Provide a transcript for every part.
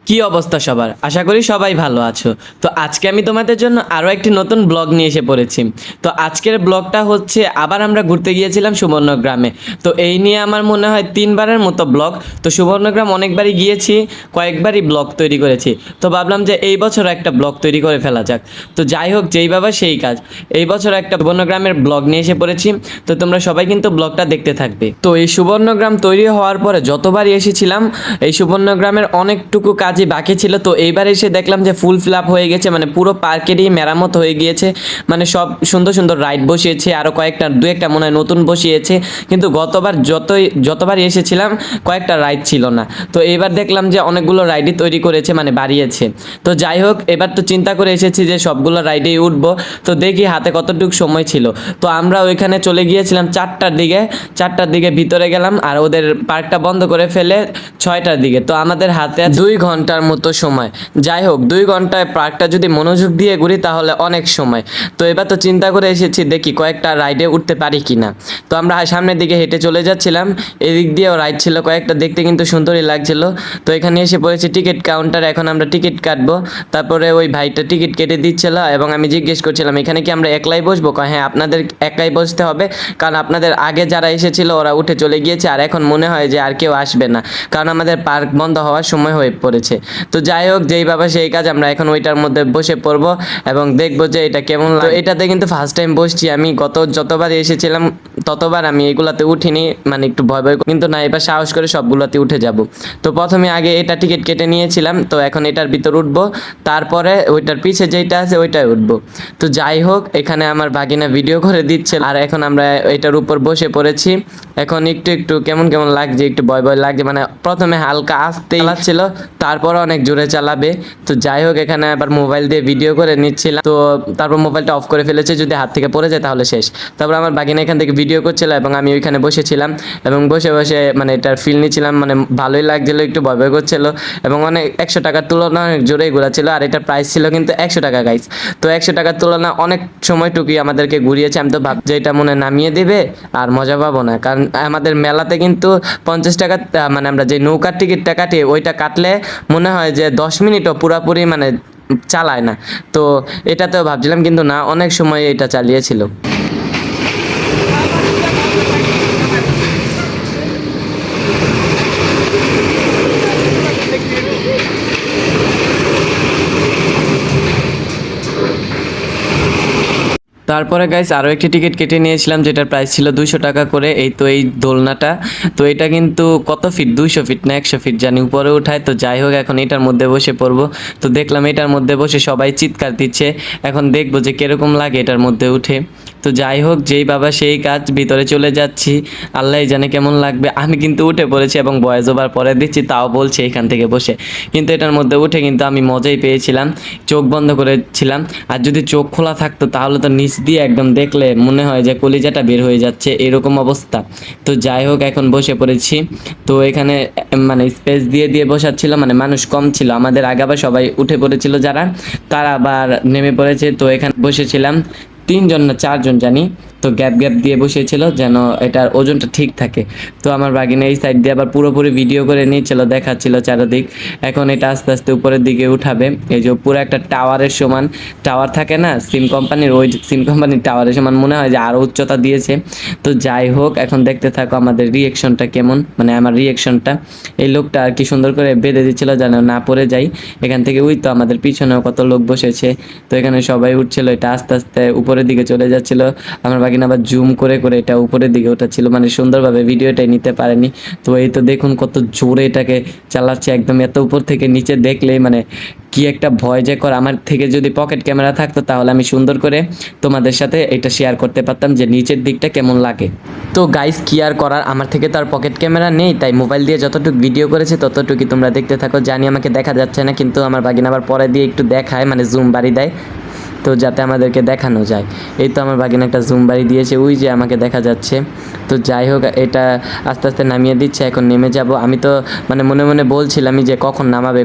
কি অবস্থা সবার? আশা করি সবাই ভালো আছো। তো আজকে আমি তোমাদের জন্য আরও একটি নতুন ব্লগ নিয়ে এসে পড়েছি। তো আজকের ব্লগটা হচ্ছে আবার আমরা ঘুরতে গিয়েছিলাম সুবর্ণগ্রামে। তো এই নিয়ে আমার মনে হয় 3বারের মতো ব্লগ। তো সুবর্ণগ্রাম অনেকবারই গিয়েছি, কয়েকবারই ব্লগ তৈরি করেছি। তো ভাবলাম যে এই বছর একটা ব্লগ তৈরি করে ফেলা যাক। তো যাই হোক, যেই বাবা সেই কাজ, এই বছর একটা সুবর্ণগ্রামের ব্লগ নিয়ে এসে পড়েছি। তো তোমরা সবাই কিন্তু ব্লগটা দেখতে থাকবে। তো এই সুবর্ণগ্রাম তৈরি হওয়ার পরে যতবারই এসেছিলাম, এই সুবর্ণগ্রামের অনেকটুকু কাজই বাকি ছিল। তো এইবার এসে দেখলাম যে ফুল ফিল আপ হয়ে গেছে, মানে পুরো পার্কেরই মেরামত হয়ে গিয়েছে। মানে সব সুন্দর সুন্দর রাইড বসিয়েছে, আরও কয়েকটা দু একটা মনে হয় নতুন বসিয়েছে। কিন্তু গতবার যতবারই এসেছিলাম কয়েকটা রাইড ছিল না। তো এবার দেখলাম যে অনেকগুলো রাইডই তৈরি করেছে, মানে বাড়িয়েছে। তো যাই হোক, এবার তো চিন্তা করে এসেছি যে সবগুলো রাইডেই উঠবো। তো দেখি হাতে কতটুকু সময় ছিল। তো আমরা ওইখানে চলে গিয়েছিলাম 4টার দিকে ভিতরে গেলাম, আর ওদের পার্কটা বন্ধ করে ফেলে 6টার দিকে। তো আমাদের হাতে 2 ঘন্টার মতো সময়। যাই হোক, 2 ঘন্টায় পার্কটা যদি মনোযোগ দিয়ে ঘুরি তাহলে অনেক সময়। তো এবার তো চিন্তা করে এসেছি দেখি কয়েকটা রাইডে উঠতে পারি কি না। তো আমরা সামনের দিকে হেঁটে চলে যাচ্ছিলাম, এদিক দিয়েও রাইড ছিল কয়েকটা, দেখতে কিন্তু সুন্দরই লাগছিল। তো এখানে এসে পড়েছি টিকিট কাউন্টার, এখন আমরা টিকিট কাটবো। তারপরে ওই ভাইটা টিকিট কেটে দিচ্ছিল এবং আমি জিজ্ঞেস করছিলাম এখানে কি আমরা একলাই বসবো? হ্যাঁ, আপনাদের একাই বসতে হবে, কারণ আপনাদের আগে যারা এসেছিল ওরা উঠে চলে গিয়েছে, আর এখন মনে হয় যে আর কেউ আসবে না, কারণ আমাদের পার্ক বন্ধ হওয়ার সময় হয়ে পড়েছে। তো যাই হোক, যেই বাবা সেই কাজ, আমরা এখন ওইটার মধ্যে বসে পড়বো এবং দেখবো যে এটা কেমন লাগে। এটাতে কিন্তু ফার্স্ট টাইম বসছি আমি, যতবার এসেছিলাম ততবার আমি এগুলাতে উঠিনি, মানে একটু ভয় ভয়, কিন্তু না, এবার সাহস করে সবগুলোতে উঠে যাব। তো প্রথমে আগে এটা টিকিট কেটে নিয়েছিলাম, তো এখন এটার ভিতর উঠবো, তারপরে ওইটার পিছে যেইটা আছে ওইটাই উঠবো। তো যাই হোক, এখানে আমার ভাগিনা ভিডিও করে দিচ্ছে, আর এখন আমরা এটার উপর বসে পড়েছি। এখন একটু একটু কেমন কেমন লাগছে, একটু ভয় ভয় লাগছে, মানে প্রথমে হালকা আস্তেই চালাচ্ছিল, তারপর অনেক জোরে চালাবে। তো যাই হোক, এখানে আবার মোবাইল দিয়ে ভিডিও করে নিচ্ছিলাম। তো তারপর মোবাইলটা অফ করে ফেলেছে, যদি হাত থেকে পড়ে যায় তাহলে শেষ। তারপর আমার বাগিনা এখান থেকে ভিডিও করছিল এবং আমি ওইখানে বসেছিলাম এবং বসে বসে মানে এটার ফিল নিচ্ছিলাম, মানে ভালোই লাগছিল, একটু ভয় ভয় করছিল এবং অনেক 100 টাকার তুলনায় অনেক জোরেই ঘোরাচ্ছিল। আর এটার প্রাইস ছিল কিন্তু 100 টাকা গাইস। তো 100 টাকার তুলনায় অনেক সময়টুকুই আমাদেরকে ঘুরিয়েছে। আমি তো ভাব যে এটা মনে নামিয়ে দেবে আর মজা পাবো না, কারণ আমাদের মেলাতে কিন্তু 50 টাকা, মানে আমরা যে নৌকার টিকিটটা কাটি ওইটা কাটলে মনে হয় যে 10 মিনিটও পুরাপুরি মানে চালায় না। তো এটাতেও ভাবছিলাম, কিন্তু না, অনেক সময় এটা চালিয়েছিল। তারপরে গাইস আরও একটি টিকিট কেটে নিয়েছিলাম, যেটার প্রাইস ছিল 200 টাকা করে। এই তো এই দোলনাটা, তো এটা কিন্তু কত ফিট, 200 ফিট না 100 ফিট জানি উপরে উঠায়। তো যাই হোক, এখন এটার মধ্যে বসে পড়বো। তো দেখলাম এটার মধ্যে বসে সবাই চিৎকার দিচ্ছে, এখন দেখবো যে কীরকম লাগে এটার মধ্যে উঠে। তো যাই হোক, যেই বাবা সেই কাজ, ভিতরে চলে যাচ্ছি, আল্লাহ জানে কেমন লাগবে। আমি কিন্তু উঠে পড়েছি এবং ভয়েস ওভার পরে দিচ্ছি, তাও বলছি এখান থেকে বসে। কিন্তু এটার মধ্যে উঠে কিন্তু আমি মজাই পেয়েছিলাম, চোখ বন্ধ করেছিলাম। আর যদি চোখ খোলা থাকতো তাহলে তো নিচ দিয়ে একদম দেখলে মনে হয় যে কলিজাটা বের হয়ে যাচ্ছে, এরকম অবস্থা। তো যাই হোক, এখন বসে পড়েছি। তো এখানে মানে স্পেস দিয়ে দিয়ে বসাচ্ছিল, মানে মানুষ কম ছিল, আমাদের আগে আবার সবাই উঠে পড়েছিল, যারা তারা আবার নেমে পড়েছে। তো এখানে বসেছিলাম 3জন না 4জন জানি। তো গ্যাপ গ্যাপ দিয়ে বসেছিল যেন এটার ওজনটা ঠিক থাকে। তো আমার বাগিনা এই সাইড দিয়ে আবার পুরোপুরি ভিডিও করে নিয়েছিল, দেখাচ্ছিল চারদিক। এখন এটা আস্তে আস্তে উপরের দিকে উঠাবে। এই যে পুরো একটা টাওয়ারের সমান টাওয়ার থাকে না সিম কোম্পানির, ওই সিম কোম্পানির টাওয়ারের সমান মনে হয় যে আরও উচ্চতা দিয়েছে। তো যাই হোক, এখন দেখতে থাকো আমাদের রিয়েকশনটা কেমন, মানে আমার রিয়েকশনটা। এই লোকটা আর কি সুন্দর করে বেঁধে দিচ্ছিল যেন না পড়ে যাই এখান থেকে। ওই তো আমাদের পিছনেও কত লোক বসেছে। তো এখানে সবাই উঠছিল, এটা আস্তে আস্তে উপরের দিকে চলে যাচ্ছিল। আমার বাগিনা আবার জুম করে করে এটা উপরের দিকে ওঠাচ্ছিল, মানে সুন্দরভাবে ভিডিওটাই নিতে পারেনি। তো এই তো দেখুন কত জোরে এটাকে চালাচ্ছে, একদম এত উপর থেকে নিচে দেখলেই মানে কি একটা ভয় যে কর। আমার থেকে যদি পকেট ক্যামেরা থাকতো তাহলে আমি সুন্দর করে তোমাদের সাথে এটা শেয়ার করতে পারতাম যে নিচের দিকটা কেমন লাগে। তো গাইস, কি আর করার, আমার থেকে তো আর পকেট ক্যামেরা নেই, তাই মোবাইল দিয়ে যতটুকু ভিডিও করেছে ততটুকুই তোমরা দেখতে থাকো। জানি আমাকে দেখা যাচ্ছে না, কিন্তু আমার বাগিনা আবার পরে দিয়ে একটু দেখায়, মানে জুম বাড়ি দেয়। তো তো যাতে আমাদেরকে দেখানো যায়। এই তো আমার ভাগিনা একটা জুম বাড়ি দিয়েছে, ওই যে আমাকে দেখা যাচ্ছে। তো যাই হোক, এটা আস্তে আস্তে নামিয়ে দিচ্ছে, এখন নেমে যাব। আমি তো মানে মনে মনে বলছিলাম যে কখন নামাবে,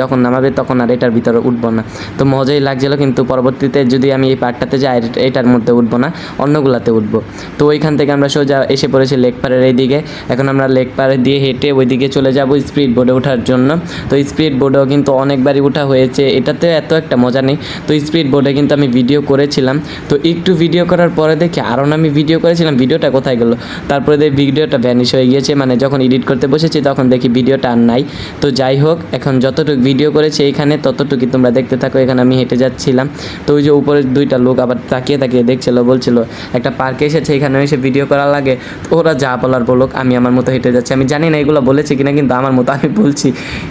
যখন নামাবে তখন আর এটার ভিতরে উঠবো না। তো মজাই লাগছিলো, কিন্তু পরবর্তীতে যদি আমি এই পার্টটাতে যাই এটার মধ্যে উঠবো না, অন্যগুলাতে উঠবো। তো ওইখান থেকে আমরা সোজা এসে পড়েছি লেক পাড়ের এই দিকে। এখন আমরা লেক পাড়ে দিয়ে হেঁটে ওইদিকে চলে যাব স্পিড বোর্ডে ওঠার জন্য। তো স্পিড বোর্ডেও কিন্তু অনেকবারই ওঠা হয়েছে, এটাতে এত একটা মজা নেই। তো স্পিড বোর্ডে কিন্তু আমি ভিডিও করেছিলাম, তো একটু ভিডিও করার পরে দেখি আরও আমি ভিডিও করেছিলাম, ভিডিওটা কোথায় গেলো। তারপরে দেখি ভিডিওটা ভ্যানিশ হয়ে গিয়েছে, মানে যখন এডিট করতে বসেছি তখন দেখি ভিডিওটা আর নাই। তো যাই হোক, এখন যতটুকু ভিডিও করেছি এইখানে ততটুকুই তোমরা দেখতে থাকো। এখানে আমি হেঁটে যাচ্ছিলাম, তো ওই যে উপরে দুইটা লোক আবার তাকিয়ে তাকিয়ে দেখছিল, বলছিল একটা পার্কে এসেছে, এখানে এসে ভিডিও করা লাগে। তো ওরা যা বলার বলুক, আমি আমার মতো হেঁটে যাচ্ছি। আমি জানি না এগুলো বলেছে কিনা, কিন্তু আমার মতো আমি বলছি।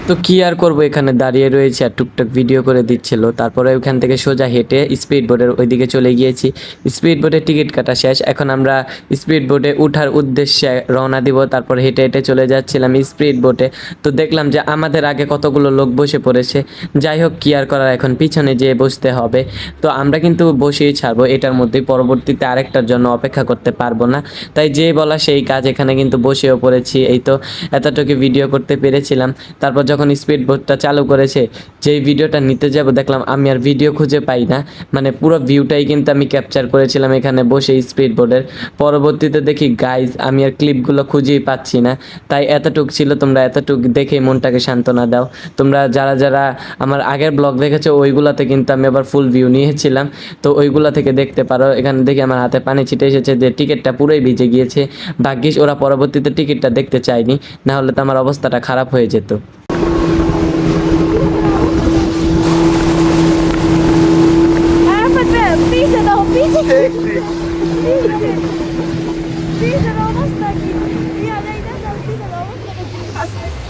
তো কি আর করবো, এখানে দাঁড়িয়ে রয়েছে আর টুকটাক ভিডিও করে দিচ্ছিল। তারপরে ওইখান থেকে সোজা হেঁটে স্পিড বোর্ডের ওইদিকে চলে গিয়েছি। স্পিড বোর্ডের টিকিট কাটা শেষ, এখন আমরা স্পিড বোর্ডে ওঠার উদ্দেশ্যে রওনা দিব। তারপর হেঁটে হেঁটে চলে যাচ্ছিলাম স্পিড বোটে। তো দেখলাম যে আমাদের আগে কতগুলো লোক বসে পড়েছে। যাই হোক, কি আর করার, এখন পিছনে যেয়ে বসতে হবে। তো আমরা কিন্তু বসেই ছাড়বো, এটার মধ্যেই পরবর্তীতে আরেকটার জন্য অপেক্ষা করতে পারবো না। তাই যে বলা সেই কাজ, এখানে কিন্তু বসেও পড়েছি। এই তো এতটুকু ভিডিও করতে পেরেছিলাম। তারপর যখন স্পিড বোটটা চালু করেছে, যেই ভিডিওটা নিতে যাব দেখলাম আমি আর ভিডিও খুঁজে পাই না, মানে পুরো ভিউটাই কিন্তু আমি ক্যাপচার করেছিলাম এখানে বসে স্পিড বোর্ডের। পরবর্তীতে দেখি গাইজ আমি আর ক্লিপগুলো খুঁজেই পাচ্ছি না। তাই এতটুক ছিল, তোমরা এতটুক দেখেই মনটাকে সান্ত্বনা দাও। তোমরা যারা যারা আমার আগের ব্লগ দেখেছো ওইগুলাতে কিন্তু আমি আবার ফুল ভিউ নিয়েছিলাম, তো ওইগুলা থেকে দেখতে পারো। এখানে দেখি আমার হাতে পানি ছিটে এসেছে, যে টিকিটটা পুরোই ভিজে গিয়েছে। ভাগ্যিস ওরা পরবর্তীতে টিকিটটা দেখতে চায়নি, না হলে তো আমার অবস্থাটা খারাপ হয়ে যেত।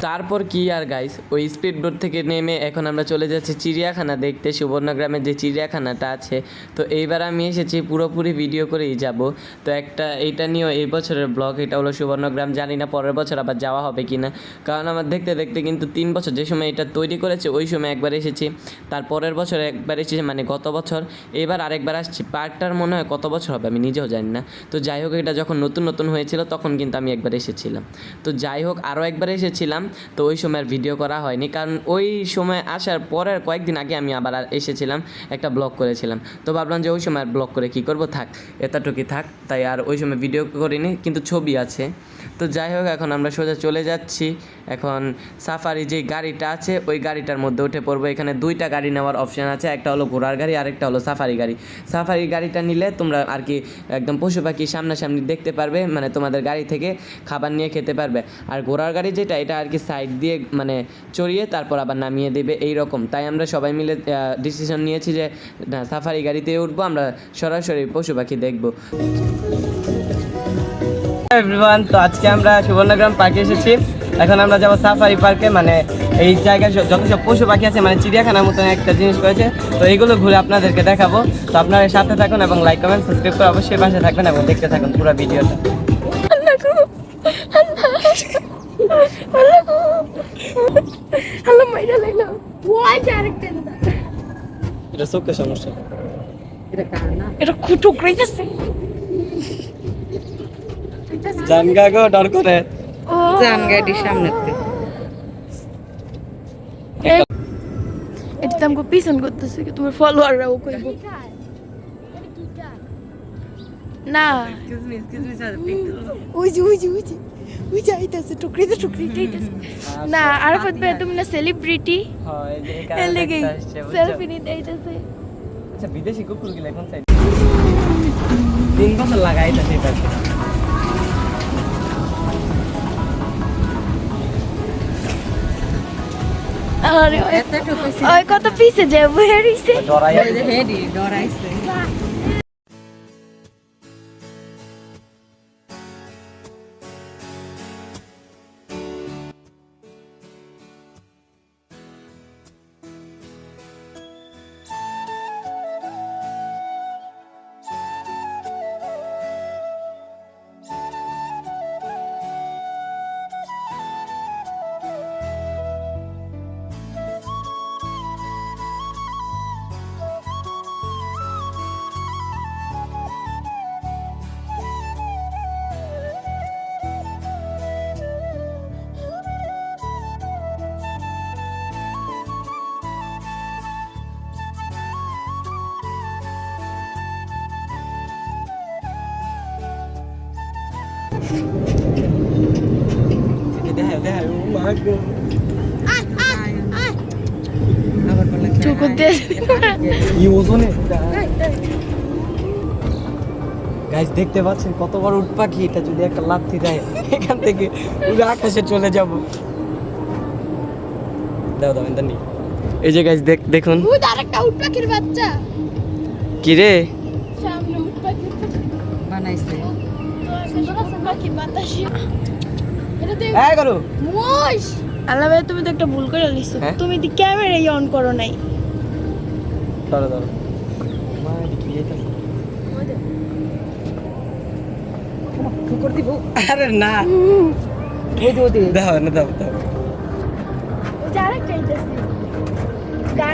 তারপর কি আর গাইস, ওই স্পিড বোট থেকে নেমে এখন আমরা চলে যাচ্ছি চিড়িয়াখানা দেখতে, সুবর্ণগ্রামের যে চিড়িয়াখানাটা আছে। তো এইবার আমি এসেছি পুরোপুরি ভিডিও করেই যাব। তো এইটা নিয়েও এই বছরের ব্লগ, এটা হলো সুবর্ণগ্রাম। জানি না পরের বছর আবার যাওয়া হবে কি না, কারণ আমার দেখতে দেখতে কিন্তু 3 বছর, যে সময় এটা তৈরি করেছে ওই সময় একবার এসেছি, তার পরের বছর একবার এসেছি, মানে গত বছর। এবার আরেকবার আসছি। পার্কটার মনে হয় কত বছর হবে আমি নিজেও জানি না। তো যাই হোক, এটা যখন নতুন নতুন হয়েছিল তখন কিন্তু আমি একবার এসেছিলাম। তো যাই হোক, আরও একবার এসেছিলাম, তো ওই সময় আর ভিডিও করা হয়নি, কারণ ওই সময় আসার পরের কয়েকদিন আগে আমি আবার এসেছিলাম, একটা ব্লগ করেছিলাম। তো ভাবলাম যে ওই সময় আর ব্লগ করে কী করবো, থাক এতটুকুই থাক। তাই আর ওই সময় ভিডিও করিনি, কিন্তু ছবি আছে। তো যাই হোক, এখন আমরা সোজা চলে যাচ্ছি। এখন সাফারি যেই গাড়িটা আছে ওই গাড়িটার মধ্যে উঠে পড়বো। এখানে 2টা গাড়ি নেওয়ার অপশান আছে, একটা হলো ঘোড়ার গাড়ি, আরেকটা হলো সাফারি গাড়ি। সাফারি গাড়িটা নিলে তোমরা আর কি একদম পশু পাখি সামনাসামনি দেখতে পারবে, মানে তোমাদের গাড়ি থেকে খাবার নিয়ে খেতে পারবে। আর ঘোড়ার গাড়ি যেটা, এটা আর কি সাইড দিয়ে মানে চড়িয়ে তারপর আবার নামিয়ে দেবে এই রকম। তাই আমরা সবাই মিলে ডিসিশন নিয়েছি যে না, সাফারি গাড়িতে উঠবো, আমরা সরাসরি পশু পাখি দেখবো। এভরিওয়ান, তো আজকে আমরা সুবর্ণগ্রাম পার্কে এসেছি। এখন আমরা যাবো সাফারি পার্কে, মানে এই জায়গায় যত সব পশু পাখি আছে, মানে চিড়িয়াখানার মতন একটা জিনিস করেছে। তো এইগুলো ঘুরে আপনাদেরকে দেখাবো। তো আপনারা সাথে থাকুন এবং লাইক কমেন্ট সাবস্ক্রাইব করে অবশ্যই পাশে থাকবেন এবং দেখতে থাকুন পুরো ভিডিওটা। এটা চোখের সমস্যা, এটা খুটুক রেখেছে জানগা গো ডর করে জানগাটির সামনেতে এটা তো আমাকে পিছন করতেছে কি তোমার ফলোয়াররাও কইব না। ওই যে আইতাছে টুকরিতে আইতাছে না। আরাফাত ভাই তুমি না সেলিব্রিটি, হয় যে এই এর কারণে লাগি সেলফি নিতে আইতাছে। আচ্ছা, বিদেশি কুকুর গিলা কোন সাইড 3 বছর লাগাইতাছে এটা। আরে ওই কত পিছে যে বইয়া রইছে ডরাইছে আবার বলে চোখ দিয়ে গাইস দেখতে পাচ্ছেন কত বড় উট পাখি, এটা যদি একটা লাথি দেয় এখান থেকে পুরো আকাশে চলে যাব। দাও দাও এন্দানি, এই যে গাইস দেখুন ওই আরেকটা উট পাখির বাচ্চা কি রে, সামনে উট পাখির বানাইছে পাখির বাতাসে এটা তো হ্যাঁ করো মোষ। আল্লাহ ভাই তুমি তো একটা ভুল করে লিখছো, হ্যাঁ? তুমি তো ক্যামেরাই অন করো নাই। ধরো ধরো মা কি যাইতাছে কুকুর দিব আরে না ওই যে ওই যে দাও না দাও দাও ওই যে আরেকটা আইতাছে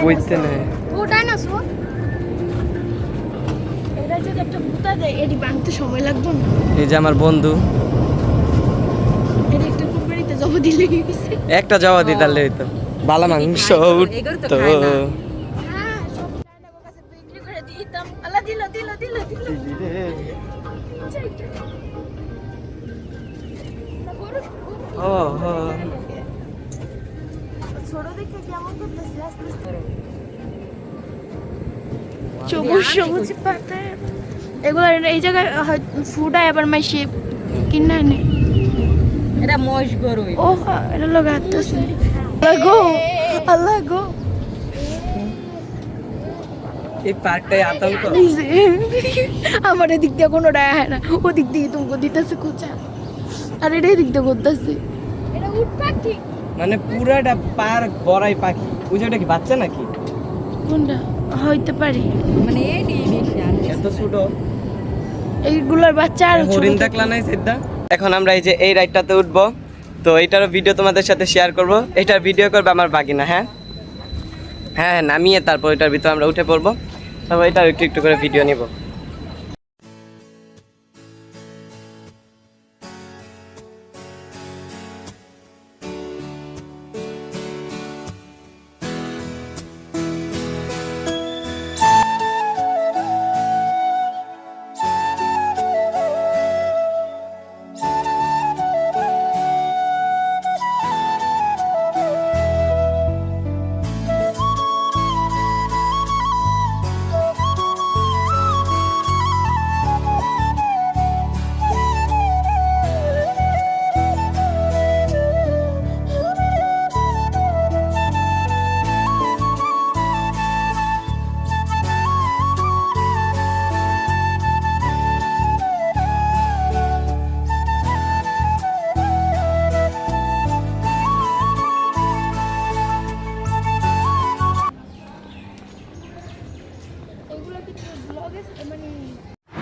কইতে না ও ডাইনোসর। এটা যদি একটা ভূতা দেয় এটি বাঁধতে সময় লাগবে না। এই যে আমার বন্ধু এটা একটা কুরবানিতে জব দিলে গেছে। একটা জবা দিতালে হইতো ভালো মাংস এগুলো তো তো খায় না। হ্যাঁ সব ডাইনোসর কাছে বিক্রি করে দিতাম। আল্লাহ দিল দিল দিল দিল ও হো ছোট দেখে কেমন করতেছে আস্তে আস্তে সবুজ সবুজ পাতা এগুলো এই জায়গায় ফুডায় আবার মাইসে কিনা নেই। এটা মশ গরুই ও এটা লোক হাঁটতেছে আল্লাহ গো আল্লাহ গো এই পার্কটাই আতঙ্ক। আমার এদিক দিয়ে কোনো ডায় হয় না, ওদিক দিয়ে তোমাকে দিতেছে কোচা আর এটা এদিক দিয়ে করতেছে। এটা উট পাখি মানে পুরাটা পার্ক বড়াই পাখি, ওই যেটা কি বাচ্চা নাকি? কোনটা হইতে পারে, মানে এই বেশি আর এত ছোট এইগুলোর বাচ্চা আর হরিণ দেখলা নাই সেটা। এখন আমরা এই যে এই রাইডটাতে উঠবো, তো এইটারও ভিডিও তোমাদের সাথে শেয়ার করব। এটার ভিডিও করবে আমার বাগিনা। হ্যাঁ হ্যাঁ হ্যাঁ, নামিয়ে তারপর এটার ভিতরে আমরা উঠে পড়বো, তারপর এটার একটু একটু করে ভিডিও নিব।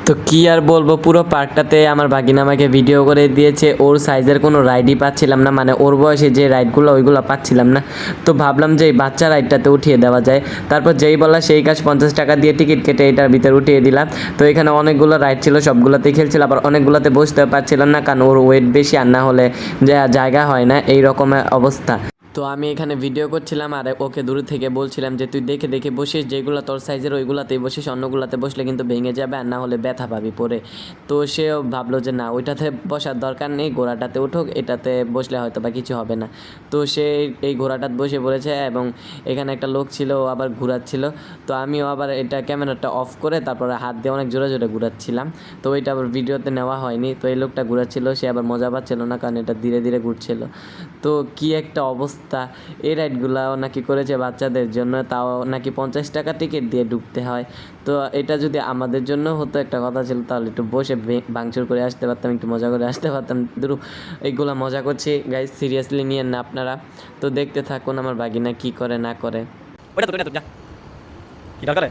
তো কি আর বলবো, পুরো পার্কটাতে আমার ভাগিনা আমাকে ভিডিও করে দিয়েছে। ওর সাইজের কোনো রাইডই পাচ্ছিলাম না, মানে ওর বয়সে যে রাইডগুলো ওইগুলো পাচ্ছিলাম না। তো ভাবলাম যে এই বাচ্চা রাইডটাতে উঠিয়ে দেওয়া যায়। তারপর যেই বলা সেই কাজ, 50 টাকা দিয়ে টিকিট কেটে এটার ভিতরে উঠিয়ে দিলাম। তো এখানে অনেকগুলো রাইড ছিল, সবগুলোতেই খেলছিল, আবার অনেকগুলোতে বসতে পারছিলাম না, কারণ ওর ওয়েট বেশি, আর না হলে জায়গা হয় না, এই রকমের অবস্থা। তো আমি এখানে ভিডিও করছিলাম আর ওকে দূর থেকে বলছিলাম যে তুই দেখে দেখে বসিস, যেগুলো তোর সাইজের ওইগুলোতেই বসিস, অন্যগুলোতে বসলে কিন্তু ভেঙে যাবে, আর না হলে ব্যথা পাবি পরে। তো সেও ভাবলো যে না, ওইটাতে বসার দরকার নেই, ঘোড়াটাতে উঠুক, এটাতে বসলে হয়তো বা কিছু হবে না। তো সে এই ঘোড়াটাতে বসে পড়েছে, এবং এখানে একটা লোক ছিল, ও আবার ঘুরাচ্ছিল। তো আমিও আবার এটা ক্যামেরাটা অফ করে তারপরে হাত দিয়ে অনেক জোরে জোরে ঘুরাচ্ছিলাম। তো ওইটা আবার ভিডিওতে নেওয়া হয়নি। তো এই লোকটা ঘুরাচ্ছিল, সে আবার মজা পাচ্ছিল না, কারণ এটা ধীরে ধীরে ঘুরছিল। তো কি একটা অবস্থা। এই রাইডগুলাও নাকি করেছে বাচ্চাদের জন্য, তাও নাকি 50 টাকা টিকিট দিয়ে ঢুকতে হয়। তো এটা যদি আমাদের জন্য হতো একটা কথা ছিল, তাহলে একটু বসে ভাঙচুর করে আসতে পারতাম, একটু মজা করে আসতে পারতাম। ধরু এইগুলা মজা করছি গাইজ, সিরিয়াসলি নিয়েন না আপনারা। তো দেখতে থাকুন আমার বাগিনা কি করে না করে। ওটা তো যা কি দরকার